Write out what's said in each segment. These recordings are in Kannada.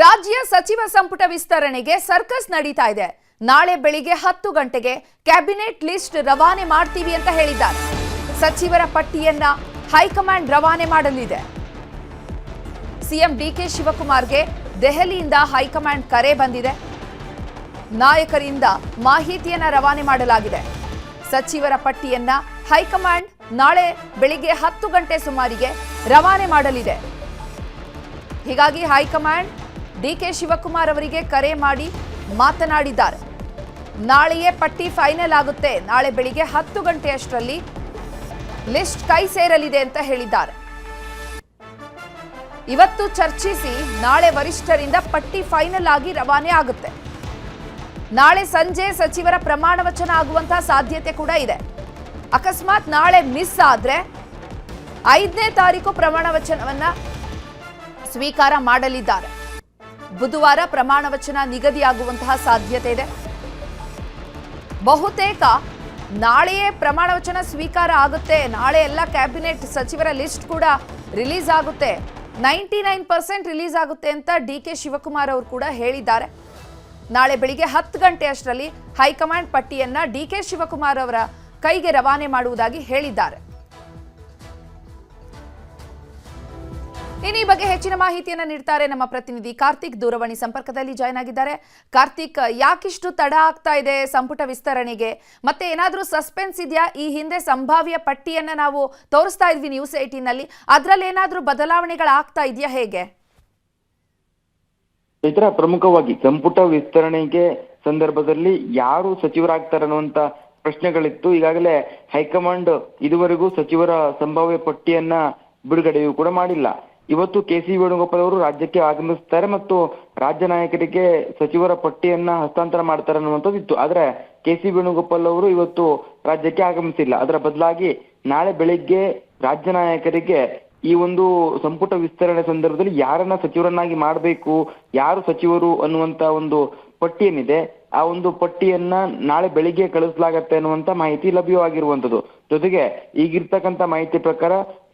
ರಾಜ್ಯ ಸಚಿವ ಸಂಪುಟ ವಿಸ್ತರಣೆಗೆ ಸರ್ಕಸ್ ನಡೀತಾ ಇದೆ. ನಾಳೆ ಬೆಳಿಗ್ಗೆ 10 ಗಂಟೆಗೆ ಕ್ಯಾಬಿನೆಟ್ ಲಿಸ್ಟ್ ರವಾನೆ ಮಾಡ್ತೀವಿ ಅಂತ ಹೇಳಿದ್ದಾರೆ. ಸಚಿವರ ಪಟ್ಟಿಯನ್ನ ಹೈಕಮಾಂಡ್ ರವಾನೆ ಮಾಡಲಿದೆ. ಸಿಎಂ ಡಿಕೆ ಶಿವಕುಮಾರ್ಗೆ ದೆಹಲಿಯಿಂದ ಹೈಕಮಾಂಡ್ ಕರೆ ಬಂದಿದೆ. ನಾಯಕರಿಂದ ಮಾಹಿತಿಯನ್ನ ರವಾನೆ ಮಾಡಲಾಗಿದೆ. ಸಚಿವರ ಪಟ್ಟಿಯನ್ನ ಹೈಕಮಾಂಡ್ ನಾಳೆ ಬೆಳಿಗ್ಗೆ 10 ಗಂಟೆ ಸುಮಾರಿಗೆ ರವಾನೆ ಮಾಡಲಿದೆ. ಹೀಗಾಗಿ ಹೈಕಮಾಂಡ್ ಡಿಕೆ ಶಿವಕುಮಾರ್ ಅವರಿಗೆ ಕರೆ ಮಾಡಿ ಮಾತನಾಡಿದ್ದಾರೆ. ನಾಳೆಯೇ ಪಟ್ಟಿ ಫೈನಲ್ ಆಗುತ್ತೆ. ನಾಳೆ ಬೆಳಿಗ್ಗೆ 10 ಗಂಟೆಯಷ್ಟರಲ್ಲಿ ಲಿಸ್ಟ್ ಕೈ ಸೇರಲಿದೆ ಅಂತ ಹೇಳಿದ್ದಾರೆ. ಇವತ್ತು ಚರ್ಚಿಸಿ ನಾಳೆ ವರಿಷ್ಠರಿಂದ ಪಟ್ಟಿ ಫೈನಲ್ ಆಗಿ ರವಾನೆ ಆಗುತ್ತೆ. ನಾಳೆ ಸಂಜೆ ಸಚಿವರ ಪ್ರಮಾಣ ವಚನ ಆಗುವಂತಹ ಸಾಧ್ಯತೆ ಕೂಡ ಇದೆ. ಅಕಸ್ಮಾತ್ ನಾಳೆ ಮಿಸ್ ಆದ್ರೆ 5ನೇ ತಾರೀಕು ಪ್ರಮಾಣ ವಚನವನ್ನ ಸ್ವೀಕಾರ ಮಾಡಲಿದ್ದಾರೆ. ಬುಧವಾರ ಪ್ರಮಾಣ ವಚನ ನಿಗದಿಯಾಗುವಂತಹ ಸಾಧ್ಯತೆ ಇದೆ. ಬಹುತೇಕ ನಾಳೆಯೇ ಪ್ರಮಾಣ ವಚನ ಸ್ವೀಕಾರ ಆಗುತ್ತೆ. ನಾಳೆ ಎಲ್ಲ ಕ್ಯಾಬಿನೆಟ್ ಸಚಿವರ ಲಿಸ್ಟ್ ಕೂಡ ರಿಲೀಸ್ ಆಗುತ್ತೆ. 99% ರಿಲೀಸ್ ಆಗುತ್ತೆ ಅಂತ ಡಿಕೆ ಶಿವಕುಮಾರ್ ಅವರು ಕೂಡ ಹೇಳಿದ್ದಾರೆ. ನಾಳೆ ಬೆಳಿಗ್ಗೆ 10 ಗಂಟೆ ಅಷ್ಟರಲ್ಲಿ ಹೈಕಮಾಂಡ್ ಪಟ್ಟಿಯನ್ನ ಡಿಕೆ ಶಿವಕುಮಾರ್ ಅವರ ಕೈಗೆ ರವಾನೆ ಮಾಡುವುದಾಗಿ ಹೇಳಿದ್ದಾರೆ. ಇನ್ನು ಈ ಬಗ್ಗೆ ಹೆಚ್ಚಿನ ಮಾಹಿತಿಯನ್ನ ನೀಡ್ತಾರೆ ನಮ್ಮ ಪ್ರತಿನಿಧಿ ಕಾರ್ತಿಕ್. ದೂರವಾಣಿ ಸಂಪರ್ಕದಲ್ಲಿ ಜಾಯ್ನ್ ಆಗಿದ್ದಾರೆ. ಕಾರ್ತಿಕ್, ಯಾಕಿಷ್ಟು ತಡ ಆಗ್ತಾ ಇದೆ ಸಂಪುಟ ವಿಸ್ತರಣೆಗೆ? ಮತ್ತೆ ಏನಾದ್ರೂ ಸಸ್ಪೆನ್ಸ್ ಇದೆಯಾ? ಈ ಹಿಂದೆ ಸಂಭಾವ್ಯ ಪಟ್ಟಿಯನ್ನ ನಾವು ತೋರಿಸ್ತಾ ಇದ್ವಿ ನ್ಯೂಸ್ 18 ನಲ್ಲಿ, ಅದ್ರಲ್ಲಿ ಏನಾದ್ರೂ ಬದಲಾವಣೆಗಳಾಗ್ತಾ ಇದೆಯಾ, ಹೇಗೆ? ಇದರ ಪ್ರಮುಖವಾಗಿ ಸಂಪುಟ ವಿಸ್ತರಣೆಗೆ ಸಂದರ್ಭದಲ್ಲಿ ಯಾರು ಸಚಿವರಾಗ್ತಾರೆ ಅನ್ನುವಂತ ಪ್ರಶ್ನೆಗಳಿತ್ತು. ಈಗಾಗಲೇ ಹೈಕಮಾಂಡ್ ಇದುವರೆಗೂ ಸಚಿವರ ಸಂಭಾವ್ಯ ಪಟ್ಟಿಯನ್ನ ಬಿಡುಗಡೆಯೂ ಕೂಡ ಮಾಡಿಲ್ಲ. ಇವತ್ತು ಕೆ.ಸಿ. ವೇಣುಗೋಪಾಲ್ ಅವರು ರಾಜ್ಯಕ್ಕೆ ಆಗಮಿಸುತ್ತಾರೆ ಮತ್ತು ರಾಜ್ಯ ನಾಯಕರಿಗೆ ಸಚಿವರ ಪಟ್ಟಿಯನ್ನ ಹಸ್ತಾಂತರ ಮಾಡ್ತಾರೆ ಅನ್ನುವಂಥದ್ದು ಇತ್ತು. ಆದ್ರೆ ಕೆ.ಸಿ. ವೇಣುಗೋಪಾಲ್ ಅವರು ಇವತ್ತು ರಾಜ್ಯಕ್ಕೆ ಆಗಮಿಸಿಲ್ಲ. ಅದರ ಬದಲಾಗಿ ನಾಳೆ ಬೆಳಿಗ್ಗೆ ರಾಜ್ಯ ನಾಯಕರಿಗೆ ಈ ಒಂದು ಸಂಪುಟ ವಿಸ್ತರಣೆ ಸಂದರ್ಭದಲ್ಲಿ ಯಾರನ್ನ ಸಚಿವರನ್ನಾಗಿ ಮಾಡಬೇಕು, ಯಾರು ಸಚಿವರು ಅನ್ನುವಂತ ಒಂದು ಪಟ್ಟಿ ಏನಿದೆ, ಆ ಒಂದು ಪಟ್ಟಿಯನ್ನ ನಾಳೆ ಬೆಳಿಗ್ಗೆ ಕಳಿಸಲಾಗತ್ತೆ ಅನ್ನುವಂತ ಮಾಹಿತಿ ಲಭ್ಯವಾಗಿರುವಂತದ್ದು. ಜೊತೆಗೆ ಈಗಿರ್ತಕ್ಕಂಥ ಮಾಹಿತಿ ಪ್ರಕಾರ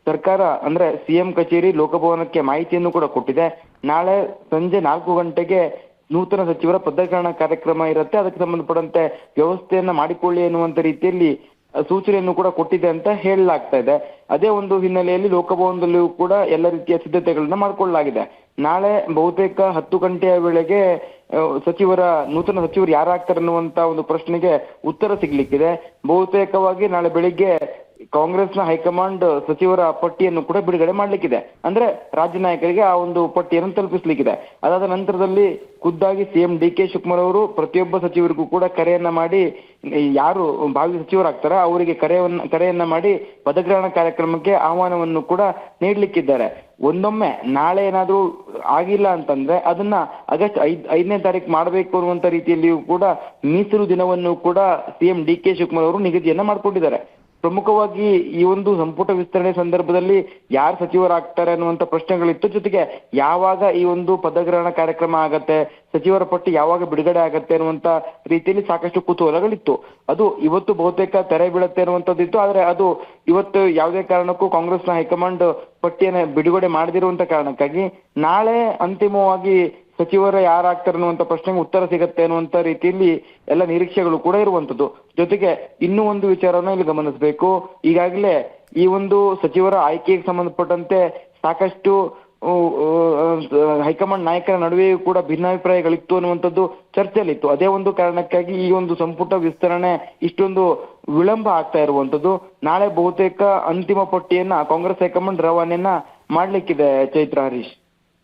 ಸರ್ಕಾರ ಅಂದ್ರೆ ಸಿಎಂ ಕಚೇರಿ ಲೋಕಭವನಕ್ಕೆ ಮಾಹಿತಿಯನ್ನು ಕೂಡ ಕೊಟ್ಟಿದೆ. ನಾಳೆ ಸಂಜೆ 4 ಗಂಟೆಗೆ ನೂತನ ಸಚಿವರ ಪದಗ್ರಹಣ ಕಾರ್ಯಕ್ರಮ ಇರುತ್ತೆ. ಅದಕ್ಕೆ ಸಂಬಂಧಪಟ್ಟಂತೆ ವ್ಯವಸ್ಥೆಯನ್ನ ಮಾಡಿಕೊಳ್ಳಿ ಎನ್ನುವಂತ ರೀತಿಯಲ್ಲಿ ಸೂಚನೆಯನ್ನು ಕೂಡ ಕೊಟ್ಟಿದೆ ಅಂತ ಹೇಳಲಾಗ್ತಾ ಇದೆ. ಅದೇ ಒಂದು ಹಿನ್ನೆಲೆಯಲ್ಲಿ ಲೋಕಭವನದಲ್ಲಿಯೂ ಕೂಡ ಎಲ್ಲ ರೀತಿಯ ಸಿದ್ಧತೆಗಳನ್ನ ಮಾಡಿಕೊಳ್ಳಲಾಗಿದೆ. ನಾಳೆ ಬಹುತೇಕ 10 ಗಂಟೆಯ ವೇಳೆಗೆ ನೂತನ ಸಚಿವರು ಯಾರಾಗ್ತಾರೆ ಅನ್ನುವಂತ ಒಂದು ಪ್ರಶ್ನೆಗೆ ಉತ್ತರ ಸಿಗ್ಲಿಕ್ಕಿದೆ. ಬಹುತೇಕವಾಗಿ ನಾಳೆ ಬೆಳಿಗ್ಗೆ ಕಾಂಗ್ರೆಸ್ನ ಹೈಕಮಾಂಡ್ ಸಚಿವರ ಪಟ್ಟಿಯನ್ನು ಕೂಡ ಬಿಡುಗಡೆ ಮಾಡ್ಲಿಕ್ಕಿದೆ. ಅಂದ್ರೆ ರಾಜ್ಯ ನಾಯಕರಿಗೆ ಆ ಒಂದು ಪಟ್ಟಿಯನ್ನು ತಲುಪಿಸ್ಲಿಕ್ಕಿದೆ. ಅದಾದ ನಂತರದಲ್ಲಿ ಖುದ್ದಾಗಿ ಸಿಎಂ ಡಿ.ಕೆ. ಶಿವಕುಮಾರ್ ಅವರು ಪ್ರತಿಯೊಬ್ಬ ಸಚಿವರಿಗೂ ಕೂಡ ಕರೆಯನ್ನ ಮಾಡಿ, ಯಾರು ಭಾವಿ ಸಚಿವರಾಗ್ತಾರ ಅವರಿಗೆ ಕರೆಯನ್ನ ಮಾಡಿ ಪದಗ್ರಹಣ ಕಾರ್ಯಕ್ರಮಕ್ಕೆ ಆಹ್ವಾನವನ್ನು ಕೂಡ ನೀಡ್ಲಿಕ್ಕಿದ್ದಾರೆ. ಒಂದೊಮ್ಮೆ ನಾಳೆ ಏನಾದ್ರೂ ಆಗಿಲ್ಲ ಅಂತಂದ್ರೆ ಅದನ್ನ ಆಗಸ್ಟ್ 5ನೇ ತಾರೀಕು ಮಾಡಬೇಕು ಅನ್ನುವಂತ ರೀತಿಯಲ್ಲಿಯೂ ಕೂಡ ಮೀಸಲು ದಿನವನ್ನು ಕೂಡ ಸಿಎಂ ಡಿ.ಕೆ. ಶಿವಕುಮಾರ್ ಅವರು ನಿಗದಿಯನ್ನ ಮಾಡ್ಕೊಂಡಿದ್ದಾರೆ. ಪ್ರಮುಖವಾಗಿ ಈ ಒಂದು ಸಂಪುಟ ವಿಸ್ತರಣೆ ಸಂದರ್ಭದಲ್ಲಿ ಯಾರು ಸಚಿವರಾಗ್ತಾರೆ ಅನ್ನುವಂತ ಪ್ರಶ್ನೆಗಳಿತ್ತು. ಜೊತೆಗೆ ಯಾವಾಗ ಈ ಒಂದು ಪದಗ್ರಹಣ ಕಾರ್ಯಕ್ರಮ ಆಗತ್ತೆ, ಸಚಿವರ ಪಟ್ಟಿ ಯಾವಾಗ ಬಿಡುಗಡೆ ಆಗತ್ತೆ ಅನ್ನುವಂತ ರೀತಿಯಲ್ಲಿ ಸಾಕಷ್ಟು ಕುತೂಹಲಗಳಿತ್ತು. ಅದು ಇವತ್ತು ಬಹುತೇಕ ತೆರೆ ಬೀಳತ್ತೆ ಅನ್ನುವಂಥದ್ದಿತ್ತು. ಆದ್ರೆ ಅದು ಇವತ್ತು ಯಾವುದೇ ಕಾರಣಕ್ಕೂ ಕಾಂಗ್ರೆಸ್ನ ಹೈಕಮಾಂಡ್ ಪಟ್ಟಿಯನ್ನ ಬಿಡುಗಡೆ ಮಾಡದಿರುವಂತ ಕಾರಣಕ್ಕಾಗಿ ನಾಳೆ ಅಂತಿಮವಾಗಿ ಸಚಿವರ ಯಾರಾಗ್ತಾರೆ ಅನ್ನುವಂತ ಪ್ರಶ್ನೆಗೆ ಉತ್ತರ ಸಿಗತ್ತೆ ಅನ್ನುವಂತ ರೀತಿಯಲ್ಲಿ ಎಲ್ಲ ನಿರೀಕ್ಷೆಗಳು ಕೂಡ ಇರುವಂತದ್ದು. ಜೊತೆಗೆ ಇನ್ನೂ ಒಂದು ವಿಚಾರವನ್ನ ಇಲ್ಲಿ ಗಮನಿಸಬೇಕು. ಈಗಾಗಲೇ ಈ ಒಂದು ಸಚಿವರ ಆಯ್ಕೆಗೆ ಸಂಬಂಧಪಟ್ಟಂತೆ ಸಾಕಷ್ಟು ಹೈಕಮಾಂಡ್ ನಾಯಕರ ನಡುವೆಯೂ ಕೂಡ ಭಿನ್ನಾಭಿಪ್ರಾಯಗಳಿತ್ತು ಅನ್ನುವಂಥದ್ದು ಚರ್ಚೆಯಲ್ಲಿತ್ತು. ಅದೇ ಒಂದು ಕಾರಣಕ್ಕಾಗಿ ಈ ಒಂದು ಸಂಪುಟ ವಿಸ್ತರಣೆ ಇಷ್ಟೊಂದು ವಿಳಂಬ ಆಗ್ತಾ ಇರುವಂತದ್ದು. ನಾಳೆ ಬಹುತೇಕ ಅಂತಿಮ ಪಟ್ಟಿಯನ್ನ ಕಾಂಗ್ರೆಸ್ ಹೈಕಮಾಂಡ್ ರವಾನೆಯನ್ನ ಮಾಡ್ಲಿಕ್ಕಿದೆ. ಚೈತ್ರ, ಹರೀಶ್.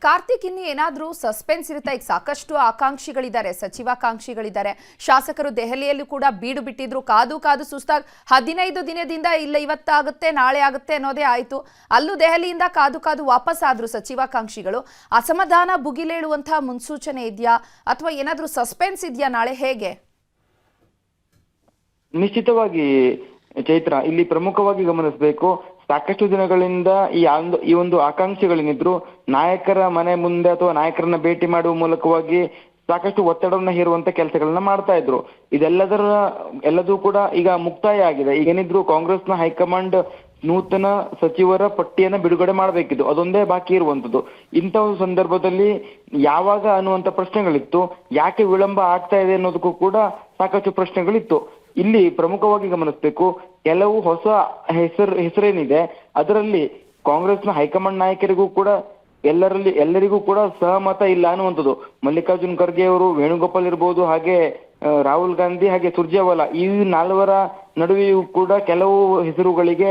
ಕಾರ್ತಿಕ್, ಇನ್ನು ಏನಾದ್ರೂ ಸಸ್ಪೆನ್ಸ್ ಇರುತ್ತೆ? ಈಗ ಸಾಕಷ್ಟು ಆಕಾಂಕ್ಷಿಗಳಿದ್ದಾರೆ, ಸಚಿವಾಕಾಂಕ್ಷಿಗಳಿದ್ದಾರೆ. ಶಾಸಕರು ದೆಹಲಿಯಲ್ಲೂ ಕೂಡ ಬೀಡು ಬಿಟ್ಟಿದ್ರು. ಕಾದು ಸುಸ್ತಾಗಿ 15 ದಿನದಿಂದ ಇಲ್ಲ ಇವತ್ತಾಗುತ್ತೆ ನಾಳೆ ಆಗುತ್ತೆ ಅನ್ನೋದೇ ಆಯ್ತು. ಅಲ್ಲೂ ದೆಹಲಿಯಿಂದ ಕಾದು ವಾಪಸ್ ಆದ್ರು ಸಚಿವಾಕಾಂಕ್ಷಿಗಳು. ಅಸಮಾಧಾನ ಭುಗಿಲೇಳುವಂತಹ ಮುನ್ಸೂಚನೆ ಇದೆಯಾ ಅಥವಾ ಏನಾದ್ರೂ ಸಸ್ಪೆನ್ಸ್ ಇದೆಯಾ ನಾಳೆ, ಹೇಗೆ? ನಿಶ್ಚಿತವಾಗಿ ಚೈತ್ರ, ಇಲ್ಲಿ ಪ್ರಮುಖವಾಗಿ ಗಮನಿಸಬೇಕು. ಸಾಕಷ್ಟು ದಿನಗಳಿಂದ ಈ ಒಂದು ಆಕಾಂಕ್ಷಿಗಳೇನಿದ್ರು ನಾಯಕರ ಮನೆ ಮುಂದೆ ಅಥವಾ ನಾಯಕರನ್ನ ಭೇಟಿ ಮಾಡುವ ಮೂಲಕವಾಗಿ ಸಾಕಷ್ಟು ಒತ್ತಡವನ್ನ ಹೇರುವಂತ ಕೆಲಸಗಳನ್ನ ಮಾಡ್ತಾ ಇದ್ರು. ಎಲ್ಲದೂ ಕೂಡ ಈಗ ಮುಕ್ತಾಯ ಆಗಿದೆ. ಈಗ ಏನಿದ್ರು ಕಾಂಗ್ರೆಸ್ನ ಹೈಕಮಾಂಡ್ ನೂತನ ಸಚಿವರ ಪಟ್ಟಿಯನ್ನ ಬಿಡುಗಡೆ ಮಾಡಬೇಕಿತ್ತು. ಅದೊಂದೇ ಬಾಕಿ ಇರುವಂತದ್ದು. ಇಂಥ ಒಂದು ಸಂದರ್ಭದಲ್ಲಿ ಯಾವಾಗ ಅನ್ನುವಂತ ಪ್ರಶ್ನೆಗಳಿತ್ತು. ಯಾಕೆ ವಿಳಂಬ ಆಗ್ತಾ ಇದೆ ಅನ್ನೋದಕ್ಕೂ ಕೂಡ ಸಾಕಷ್ಟು ಪ್ರಶ್ನೆಗಳಿತ್ತು. ಇಲ್ಲಿ ಪ್ರಮುಖವಾಗಿ ಗಮನಿಸಬೇಕು, ಕೆಲವು ಹೊಸ ಹೆಸರೇನಿದೆ ಅದರಲ್ಲಿ ಕಾಂಗ್ರೆಸ್ನ ಹೈಕಮಾಂಡ್ ನಾಯಕರಿಗೂ ಕೂಡ ಎಲ್ಲರಿಗೂ ಕೂಡ ಸಹಮತ ಇಲ್ಲ ಅನ್ನುವಂಥದ್ದು. ಮಲ್ಲಿಕಾರ್ಜುನ್ ಖರ್ಗೆ ಅವರು, ವೇಣುಗೋಪಾಲ್ ಇರ್ಬೋದು, ಹಾಗೆ ರಾಹುಲ್ ಗಾಂಧಿ, ಹಾಗೆ ಸುರ್ಜೇವಾಲಾ, ಈ ನಾಲ್ವರ ನಡುವೆಯೂ ಕೂಡ ಕೆಲವು ಹೆಸರುಗಳಿಗೆ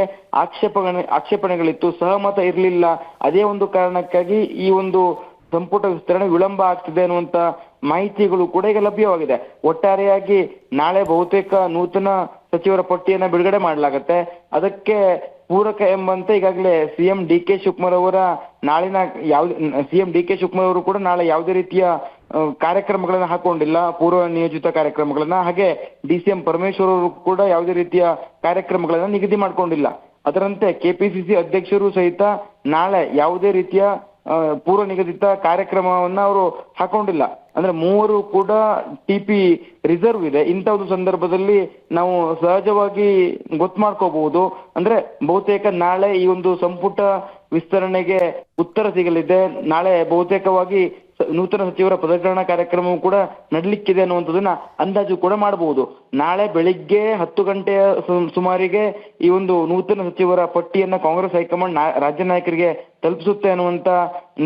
ಆಕ್ಷೇಪಣೆಗಳಿತ್ತು, ಸಹಮತ ಇರಲಿಲ್ಲ. ಅದೇ ಒಂದು ಕಾರಣಕ್ಕಾಗಿ ಈ ಒಂದು ಸಂಪುಟ ವಿಸ್ತರಣೆ ವಿಳಂಬ ಆಗ್ತಿದೆ ಅನ್ನುವಂತ ಮಾಹಿತಿಗಳು ಕೂಡ ಈಗ ಲಭ್ಯವಾಗಿದೆ. ಒಟ್ಟಾರೆಯಾಗಿ ನಾಳೆ ಬಹುತೇಕ ನೂತನ ಸಚಿವರ ಪಟ್ಟಿಯನ್ನ ಬಿಡುಗಡೆ ಮಾಡಲಾಗತ್ತೆ. ಅದಕ್ಕೆ ಪೂರಕ ಎಂಬಂತೆ ಈಗಾಗಲೇ ಸಿಎಂ ಡಿ ಕೆ ಶಿವಕುಮಾರ್ ಅವರು ಕೂಡ ನಾಳೆ ಯಾವುದೇ ರೀತಿಯ ಕಾರ್ಯಕ್ರಮಗಳನ್ನ ಹಾಕೊಂಡಿಲ್ಲ, ಪೂರ್ವ ನಿಯೋಜಿತ ಕಾರ್ಯಕ್ರಮಗಳನ್ನ. ಹಾಗೆ DCM ಪರಮೇಶ್ವರ್ ಅವರು ಕೂಡ ಯಾವುದೇ ರೀತಿಯ ಕಾರ್ಯಕ್ರಮಗಳನ್ನ ನಿಗದಿ ಮಾಡ್ಕೊಂಡಿಲ್ಲ. ಅದರಂತೆ ಕೆಪಿಸಿಸಿ ಅಧ್ಯಕ್ಷರು ಸಹಿತ ನಾಳೆ ಯಾವುದೇ ರೀತಿಯ ಪೂರ್ವ ನಿಗದಿತ ಕಾರ್ಯಕ್ರಮವನ್ನ ಅವರು ಹಾಕೊಂಡಿಲ್ಲ. ಅಂದ್ರೆ ಮೂವರು ಕೂಡ TP ರಿಸರ್ವ್ ಇದೆ. ಇಂಥ ಒಂದು ಸಂದರ್ಭದಲ್ಲಿ ನಾವು ಸಹಜವಾಗಿ ಗೊತ್ತು ಮಾಡ್ಕೋಬಹುದು. ಅಂದ್ರೆ ಬಹುತೇಕ ನಾಳೆ ಈ ಒಂದು ಸಂಪುಟ ವಿಸ್ತರಣೆಗೆ ಉತ್ತರ ಸಿಗಲಿದೆ. ನಾಳೆ ಬಹುತೇಕವಾಗಿ ನೂತನ ಸಚಿವರ ಪದಗ್ರಹಣ ಕಾರ್ಯಕ್ರಮವು ಕೂಡ ನಡಲಿಕ್ಕಿದೆ ಅನ್ನುವಂಥದ್ದನ್ನ ಅಂದಾಜು ಕೂಡ ಮಾಡಬಹುದು. ನಾಳೆ ಬೆಳಿಗ್ಗೆ 10 ಗಂಟೆಯ ಸುಮಾರಿಗೆ ಈ ಒಂದು ನೂತನ ಸಚಿವರ ಪಟ್ಟಿಯನ್ನ ಕಾಂಗ್ರೆಸ್ ಹೈಕಮಾಂಡ್ ರಾಜ್ಯ ನಾಯಕರಿಗೆ ತಲುಪಿಸುತ್ತೆ ಅನ್ನುವಂತ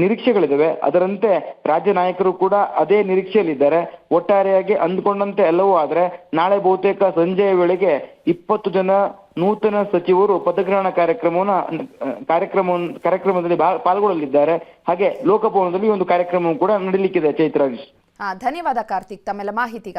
ನಿರೀಕ್ಷೆಗಳಿದಾವೆ. ಅದರಂತೆ ರಾಜ್ಯ ನಾಯಕರು ಕೂಡ ಅದೇ ನಿರೀಕ್ಷೆಯಲ್ಲಿದ್ದಾರೆ. ಒಟ್ಟಾರೆಯಾಗಿ ಅಂದ್ಕೊಂಡಂತೆ ಎಲ್ಲವೂ ಆದ್ರೆ ನಾಳೆ ಬಹುತೇಕ ಸಂಜೆಯ ವೇಳೆಗೆ 20 ಜನ ನೂತನ ಸಚಿವರು ಪದಗ್ರಹಣ ಕಾರ್ಯಕ್ರಮದಲ್ಲಿ ಪಾಲ್ಗೊಳ್ಳಲಿದ್ದಾರೆ. ಹಾಗೆ ಲೋಕಭವನದಲ್ಲಿ ಒಂದು ಕಾರ್ಯಕ್ರಮ ಕೂಡ ನಡೀಲಿಕ್ಕಿದೆ. ಚೈತ್ರಾಜ್, ಧನ್ಯವಾದ ಕಾರ್ತಿಕ್ ತಮ್ಮೆಲ್ಲ ಮಾಹಿತಿಗಾಗಿ.